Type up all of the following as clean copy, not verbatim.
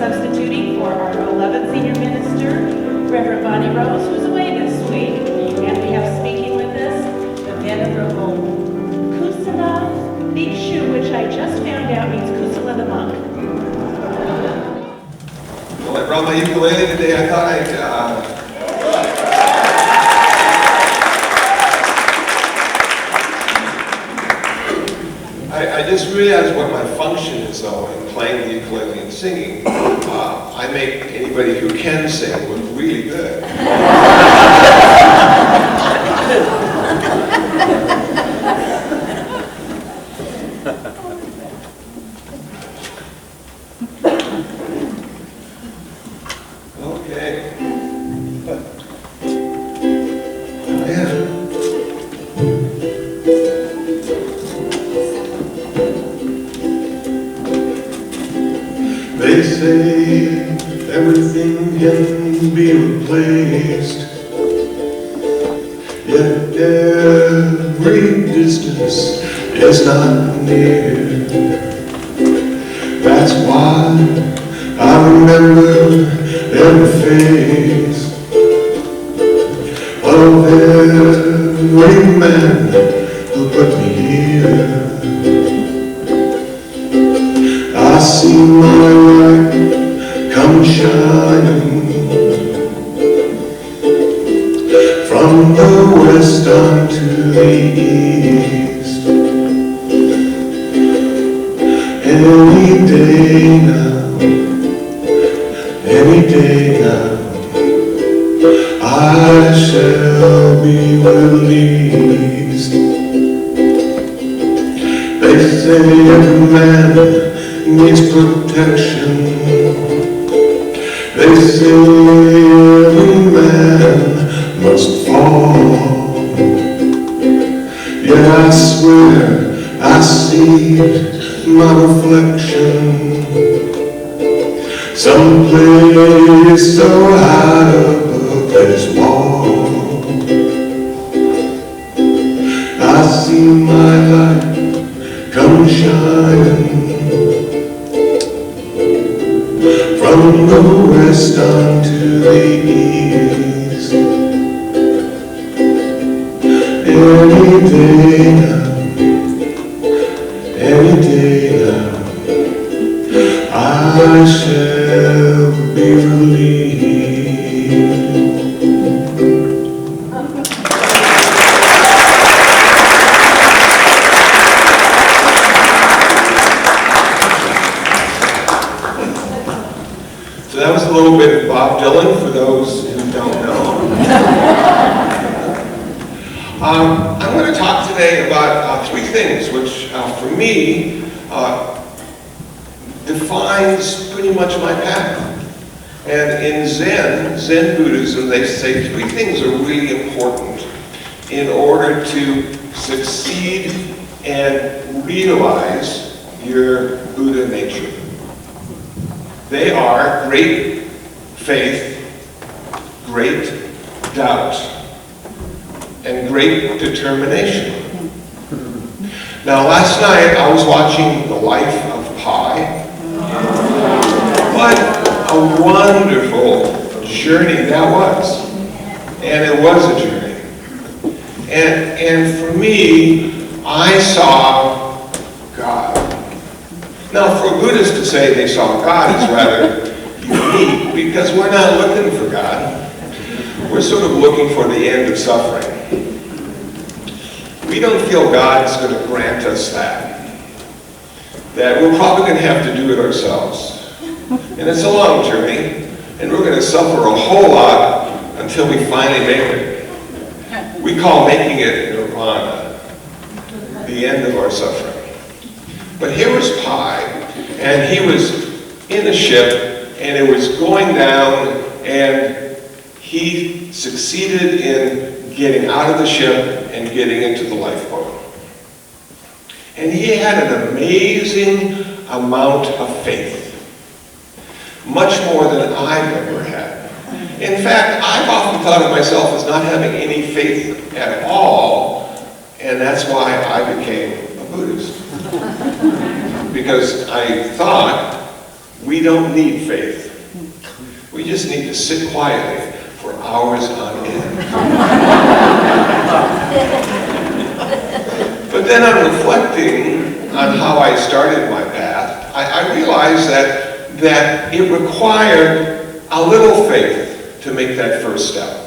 substituting for our beloved senior minister, Reverend Bonnie Rose, who's away this week. And we have speaking with us the Venerable Kusala, which I just found out means Kusala the monk. Well, I brought my ukulele today. I thought I just realized what my function is, though, in playing the ukulele and singing. I make anybody who can sing look really good. They say everything can be replaced, yet every distance is not near. That's why I remember every face of every man who put me here. I see my light come shining from the west unto the east. Any day now, I shall be released. They say every man needs protection. They say every man must fall. Yet I swear I see my reflection someplace so high above this wall. I see my light come shining from the west unto the east. Any day now, I shall be relieved. So that was a little bit of Bob Dylan for those who don't know. I'm going to talk today about three things which, for me, defines pretty much my path. And in Zen Buddhism, they say three things are really important in order to succeed and realize your Buddha nature. They are great faith, great doubt, and great determination. Now, last night I was watching The Life of Pi. What a wonderful journey that was. And it was a journey. And for me, I saw God. Now, for a Buddhist to say they saw God is rather unique, because we're not looking for God. We're sort of looking for the end of suffering. We don't feel God's going to grant us that we're probably going to have to do it ourselves. And it's a long journey, and we're going to suffer a whole lot until we finally make it. We call making it nirvana, the end of our suffering. But here was Pi, and he was in a ship, and it was going down, and he succeeded in getting out of the ship and getting into the lifeboat. And he had an amazing amount of faith, much more than I've ever had. In fact, I've often thought of myself as not having any faith at all, and that's why I became a Buddhist. Because I thought we we don't need faith. We just need to sit quietly for hours on end. But then on reflecting on how I started my path, I realized that it required a little faith to make that first step.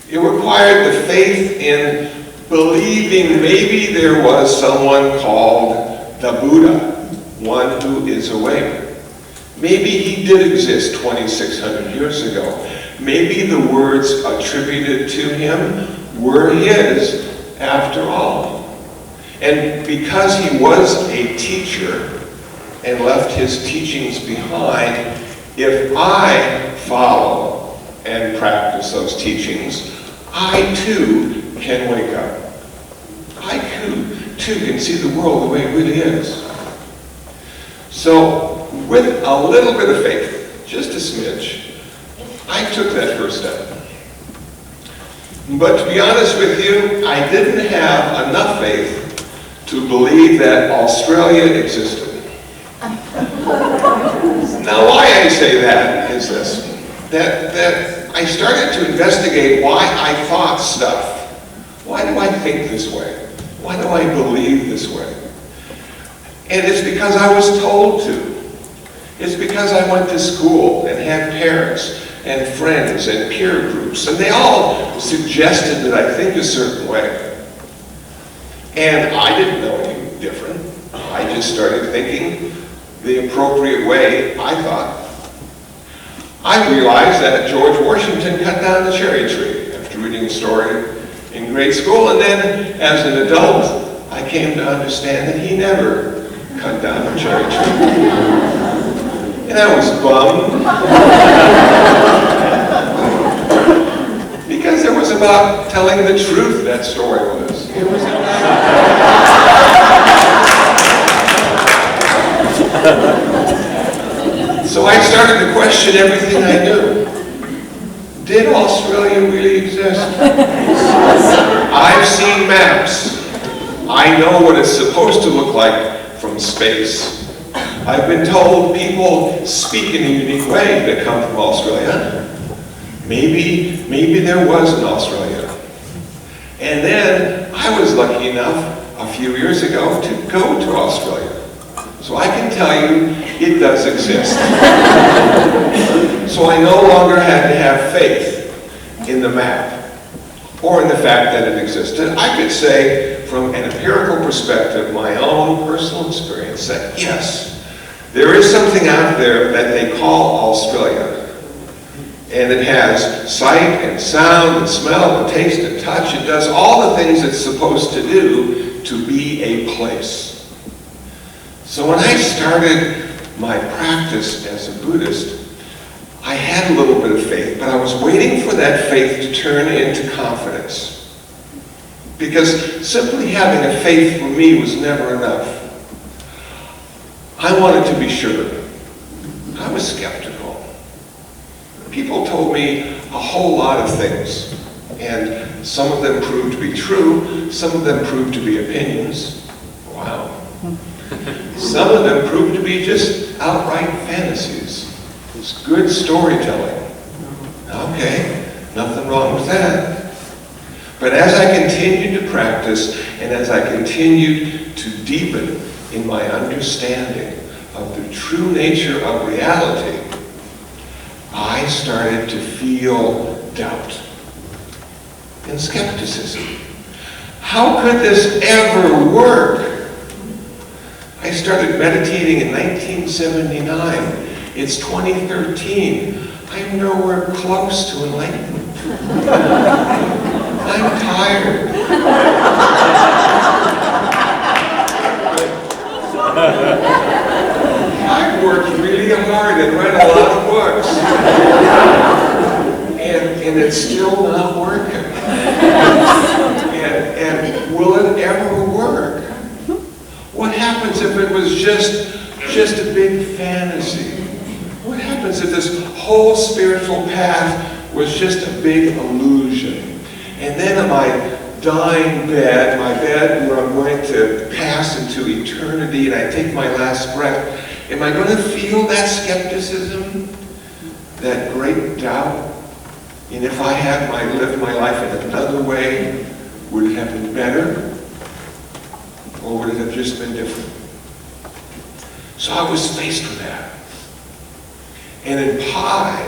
It required the faith in believing maybe there was someone called the Buddha, one who is awake. Maybe he did exist 2,600 years ago. Maybe the words attributed to him were his after all. And because he was a teacher and left his teachings behind, if I follow and practice those teachings, I too can wake up. I too can see the world the way it really is. So, with a little bit of faith, just a smidge, I took that first step. But to be honest with you, I didn't have enough faith to believe that Australia existed. Now, why I say that is this, that I started to investigate why I thought stuff. Why do I think this way? Why do I believe this way? And it's because I was told to. It's because I went to school and had parents and friends and peer groups, and they all suggested that I think a certain way. And I didn't know any different. I just started thinking the appropriate way, I thought. I realized that George Washington cut down the cherry tree after reading a story in grade school, and then as an adult, I came to understand that he never cut down the cherry tree. And I was bummed. Because it was about telling the truth, that story was. It was So I started to question everything I knew. Did Australia really exist? I've seen maps. I know what it's supposed to look like from space. I've been told people speak in a unique way that come from Australia. Maybe there was an Australia. And then I was lucky enough a few years ago to go to Australia. So I can tell you it does exist. So I no longer had to have faith in the map or in the fact that it existed. I could say from an empirical perspective, my own personal experience, that yes, there is something out there that they call Australia. And it has sight and sound and smell and taste and touch. It does all the things it's supposed to do to be a place. So when I started my practice as a Buddhist, I had a little bit of faith, but I was waiting for that faith to turn into confidence. Because simply having a faith for me was never enough. I wanted to be sure. I was skeptical. People told me a whole lot of things, and some of them proved to be true, some of them proved to be opinions. Wow. Some of them proved to be just outright fantasies. It's good storytelling. Okay, nothing wrong with that. But as I continued to practice, and as I continued to deepen in my understanding of the true nature of reality, I started to feel doubt and skepticism. How could this ever work? I started meditating in 1979. It's 2013. I'm nowhere close to enlightenment. I'm tired. I've worked really hard and read a lot of books. And it's still not working. And will it ever work? What happens if it was just a big fantasy? What happens if this whole spiritual path was just a big illusion? And then in my dying bed, my bed where I'm going to pass into eternity, and I take my last breath, Am I going to feel that skepticism, that great doubt? And if I had lived my life in another way, would it have been better? Or would it have just been different? So I was faced with that. And in Pi,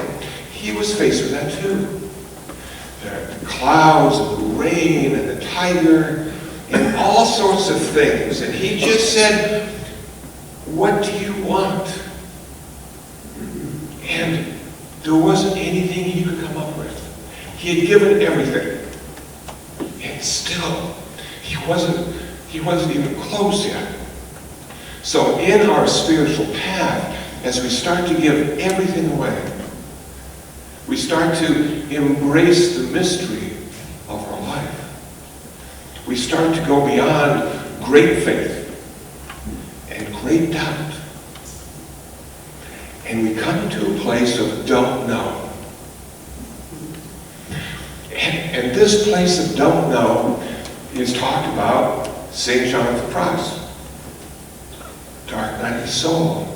he was faced with that too. The clouds and the rain and the tiger and all sorts of things. And he just said, what do you want? And there wasn't anything he could come up with. He had given everything. And still, he wasn't even close yet. So in our spiritual path, as we start to give everything away, we start to embrace the mystery of our life. We start to go beyond great faith and great doubt. And we come to a place of don't know. And this place of don't know is talked about St. John of the Cross. Dark night of the soul.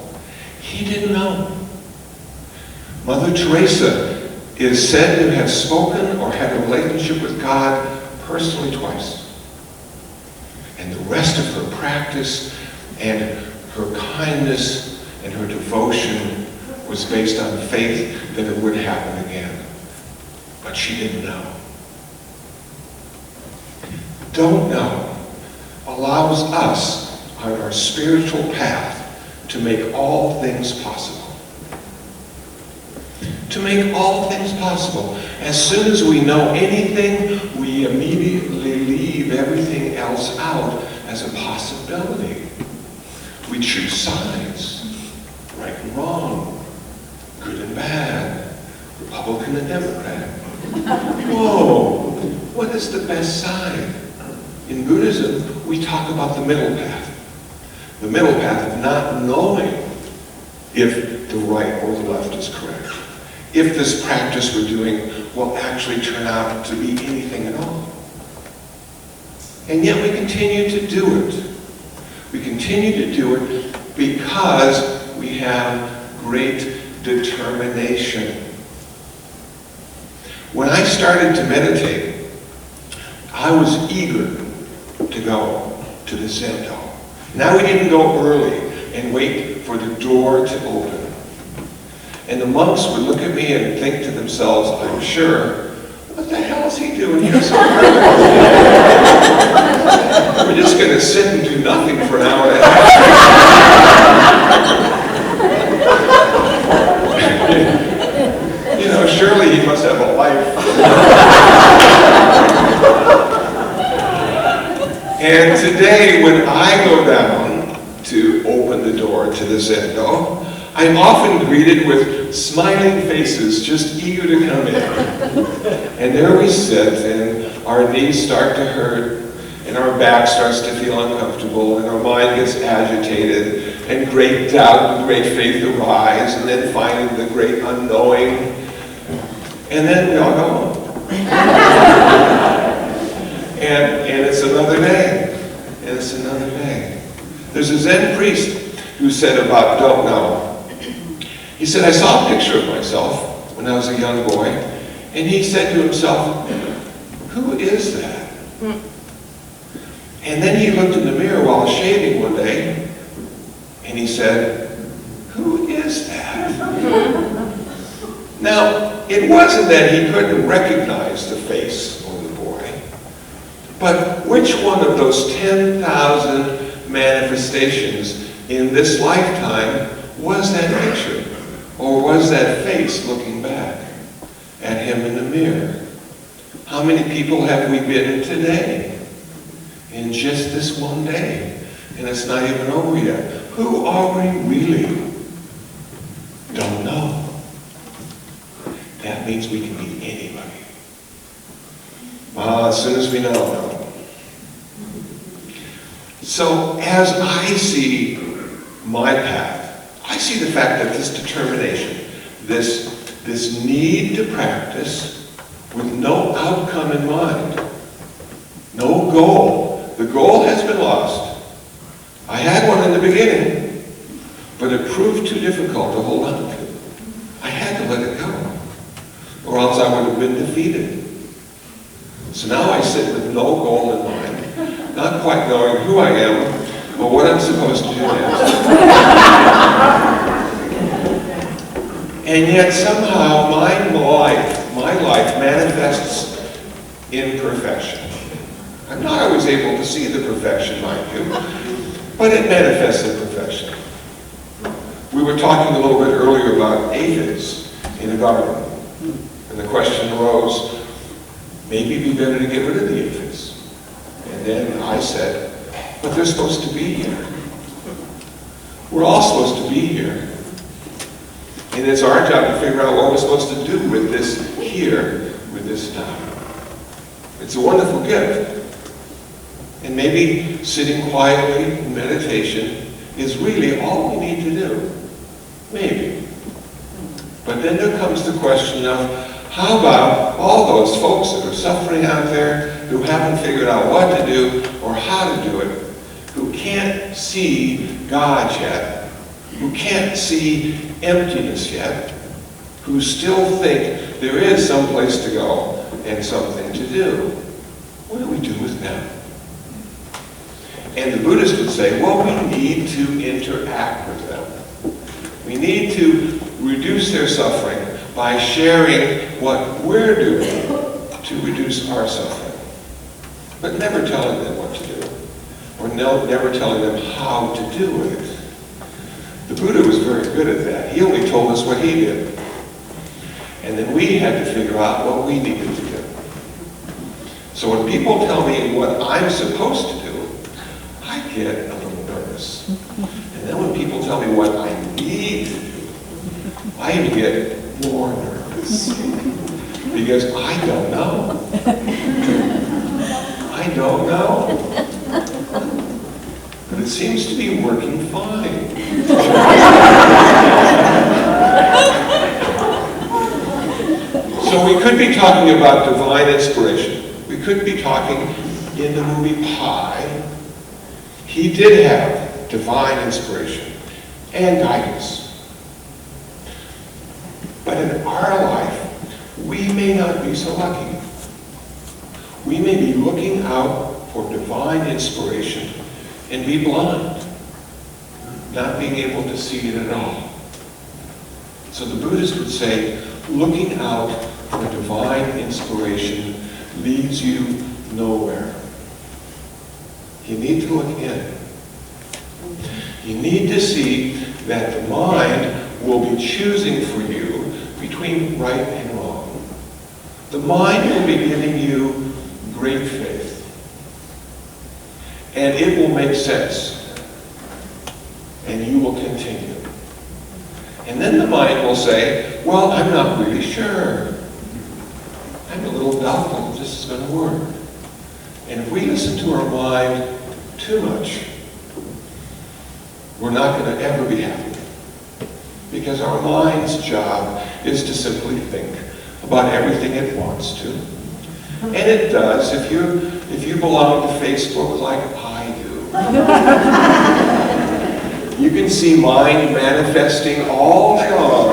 He didn't know. Mother Teresa is said to have spoken or had a relationship with God personally twice. And the rest of her practice and her kindness and her devotion was based on faith that it would happen again. But she didn't know. Don't know allows us on our spiritual path to make all things possible. To make all things possible. As soon as we know anything, we immediately leave everything else out as a possibility. We choose sides, right and wrong, good and bad, Republican and Democrat. Whoa, what is the best side? In Buddhism, we talk about the middle path. The middle path of not knowing if the right or the left is correct. If this practice we're doing will actually turn out to be anything at all. And yet we continue to do it. We continue to do it because we have great determination. When I started to meditate, I was eager to go to the Zen dome. Now we didn't go early and wait for the door to open. And the monks would look at me and think to themselves, I'm sure, what the hell is he doing here so early? We're just going to sit and do nothing for an hour and a half. You know, surely he must have a life. And today, when I go down to open the door to the Zendo, I'm often greeted with smiling faces, just eager to come in. And there we sit, and our knees start to hurt, and our back starts to feel uncomfortable, and our mind gets agitated, and great doubt and great faith arise, and then finally the great unknowing. And then we all go home. And it's another day. And it's another day. There's a Zen priest who said about don't know. He said, I saw a picture of myself when I was a young boy, and he said to himself, who is that? And then he looked in the mirror while shaving one day, and he said, who is that? Now, it wasn't that he couldn't recognize the face of the boy, but which one of those 10,000 manifestations in this lifetime was that picture? Or was that face looking back at him in the mirror? How many people have we been today? In just this one day. And it's not even over yet. Who are we really? Don't know. That means we can be anybody. As soon as we know. So as I see my path, I see the fact that this determination, this need to practice with no outcome in mind, no goal. The goal has been lost. I had one in the beginning, but it proved too difficult to hold on to. I had to let it go, or else I would have been defeated. So now I sit with no goal in mind, not quite knowing who I am or what I'm supposed to do next. And yet somehow my life manifests in perfection. I'm not always able to see the perfection, mind you, but it manifests in perfection. We were talking a little bit earlier about aphids in a garden, and the question arose, maybe it'd be better to get rid of the aphids. And then I said, but they're supposed to be here. We're all supposed to be here. And it's our job to figure out what we're supposed to do with this here, with this now. It's a wonderful gift. And maybe sitting quietly in meditation is really all we need to do. Maybe. But then there comes the question of, how about all those folks that are suffering out there who haven't figured out what to do or how to do it, who can't see God yet, who can't see emptiness yet, who still think there is some place to go and something to do? What do we do with them? And the Buddhist would say, well, we need to interact with them. We need to reduce their suffering by sharing what we're doing to reduce our suffering. But never telling them what to do, or never telling them how to do it. The Buddha was very good at that. He only told us what he did. And then we had to figure out what we needed to do. So when people tell me what I'm supposed to do, I get a little nervous. And then when people tell me what I need to do, I even get more nervous. Because I don't know. I don't know. But it seems to be working fine. So we could be talking about divine inspiration. We could be talking in the movie Pi. He did have divine inspiration and guidance. But in our life, we may not be so lucky. We may be looking out for divine inspiration and be blind, not being able to see it at all. So the Buddhist would say, looking out for divine inspiration leads you nowhere. You need to look in. You need to see that the mind will be choosing for you between right and wrong. The mind will be giving you great faith. And it will make sense. And you will continue. And then the mind will say, well, I'm not really sure. I'm a little doubtful if this is going to work. And if we listen to our mind too much, we're not going to ever be happy. Because our mind's job is to simply think about everything it wants to. And it does if you belong to Facebook like I do. You can see mind manifesting all day long,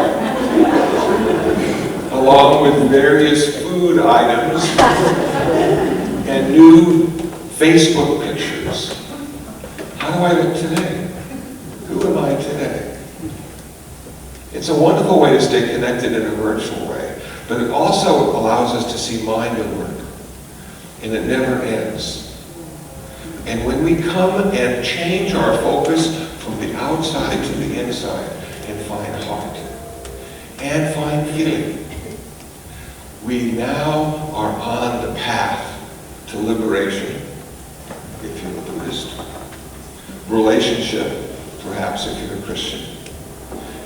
along with various food items and new Facebook pictures. How do I look today? Who am I today? It's a wonderful way to stay connected in a virtual way, but it also allows us to see mind at work, and it never ends. And when we come and change our focus from the outside to the inside and find heart and find feeling, we now are on the path to liberation, if you're a Buddhist. Relationship, perhaps if you're a Christian.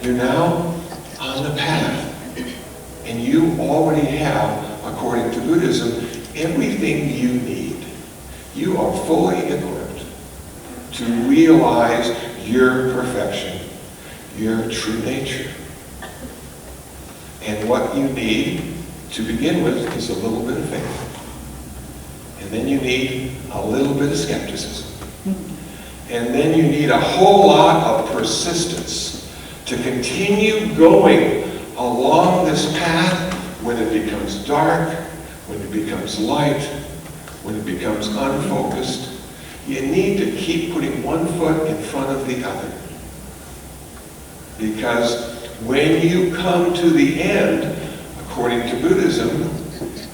You're now on the path, and you already have, according to Buddhism, everything you need. You are fully equipped to realize your perfection, your true nature. And what you need to begin with is a little bit of faith. And then you need a little bit of skepticism. And then you need a whole lot of persistence to continue going along this path when it becomes dark, when it becomes light, when it becomes unfocused. You need to keep putting one foot in front of the other. Because when you come to the end, according to Buddhism,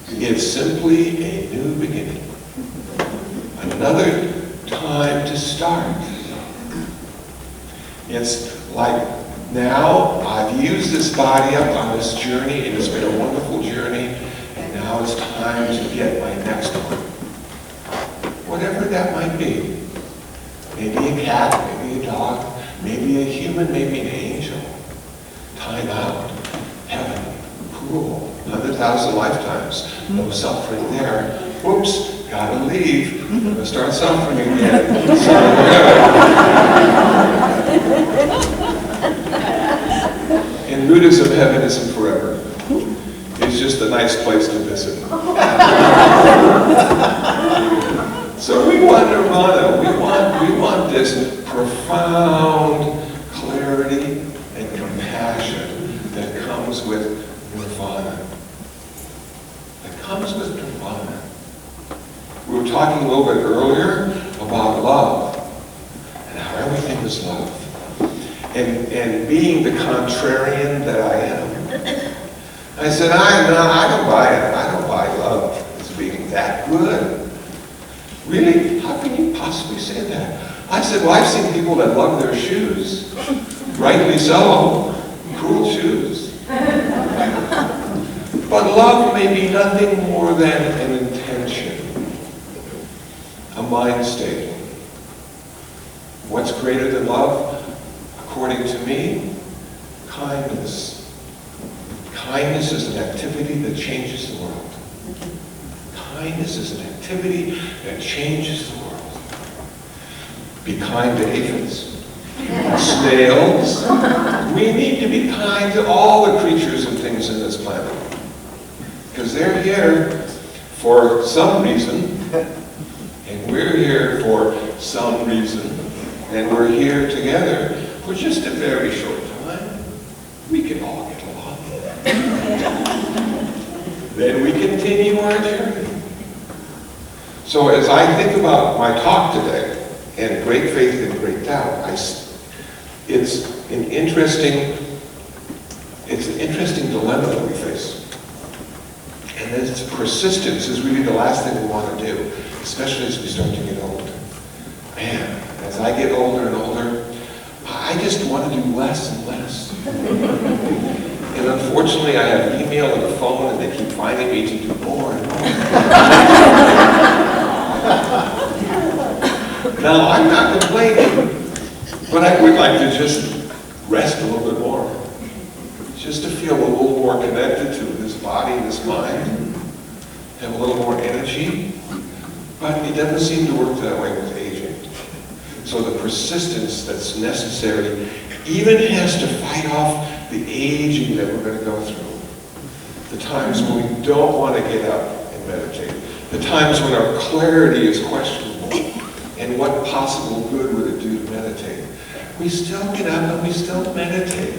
it's simply a new beginning. Another time to start. It's like, now I've used this body up on this journey, and it's been a wonderful journey, and now it's time to get my next one. Whatever that might be. Maybe a cat, maybe a dog, maybe a human, maybe an angel. Time out. Heaven. Cool. 100,000 lifetimes. No suffering there. Whoops. Gotta leave. Gonna start suffering again. In Buddhism, heaven isn't forever. It's just a nice place to visit. So we want nirvana. We want this profound clarity and compassion that comes with nirvana. That comes with nirvana. We were talking a little bit earlier about love and how everything is love. And being the contrarian that I am, I said, I don't buy it. I don't buy love as being that good. Really? How can you possibly say that? I said, well, I've seen people that love their shoes. Rightly so. Cool shoes. But love may be nothing more than an intention. A mind state. What's greater than love? According to me, kindness. Kindness is an activity that changes the world. Kindness is an activity that changes the world. Be kind to aphids, snails. We need to be kind to all the creatures and things in this planet. Because they're here for some reason, and we're here for some reason, and we're here together for just a very short time. We can all get along. Then we continue our journey. So as I think about my talk today, and great faith and great doubt, it's an interesting dilemma that we face. And this persistence is really the last thing we want to do, especially as we start to get older. Man, as I get older and older, I just want to do less and less. And unfortunately, I have email and a phone, and they keep finding me to do more and more. Now, I'm not complaining, but I would like to just rest a little bit more. Just to feel a little more connected to this body and this mind. Have a little more energy. But it doesn't seem to work that way with aging. So the persistence that's necessary even has to fight off the aging that we're going to go through. The times when we don't want to get up and meditate. The times when our clarity is questionable. And what possible good would it do to meditate? We still get up and we still meditate.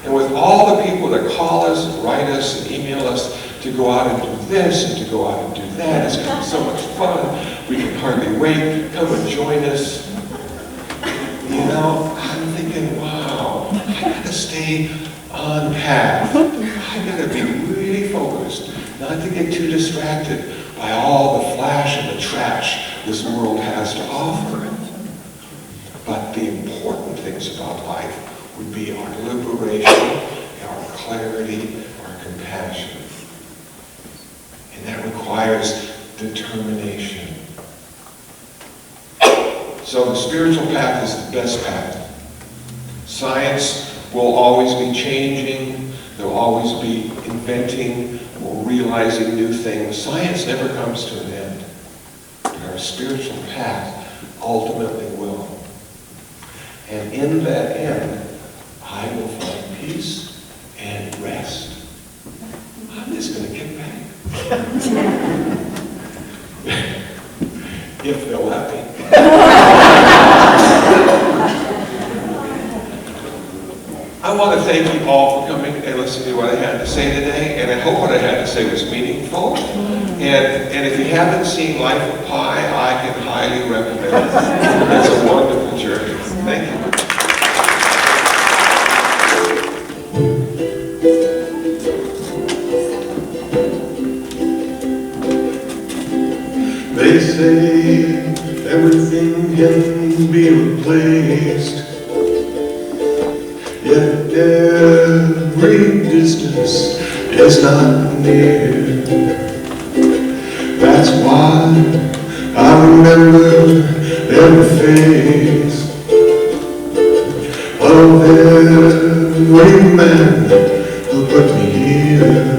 And with all the people that call us and write us and email us to go out and do this and to go out and do that, it's going to be so much fun. We can hardly wait. Come and join us. You know, I'm thinking, wow, I got to stay on path. I got to be really focused, not to get too distracted by all the flash and the trash this world has to offer. But the important things about life would be our liberation, our clarity, our compassion. And that requires determination. So the spiritual path is the best path. Science will always be changing. There'll always be inventing or realizing new things. Science never comes to an end. But our spiritual path ultimately will. And in that end, I will find peace and rest. I'm just going to get back. If they'll let me. thank you all for coming and listening to what I had to say today, and I hope what I had to say was meaningful. And if you haven't seen Life of Pi, I can highly recommend it. It's a wonderful journey. Thank you. They say everything can be replaced, yet every distance is not near. That's why I remember every face of every man who put me here.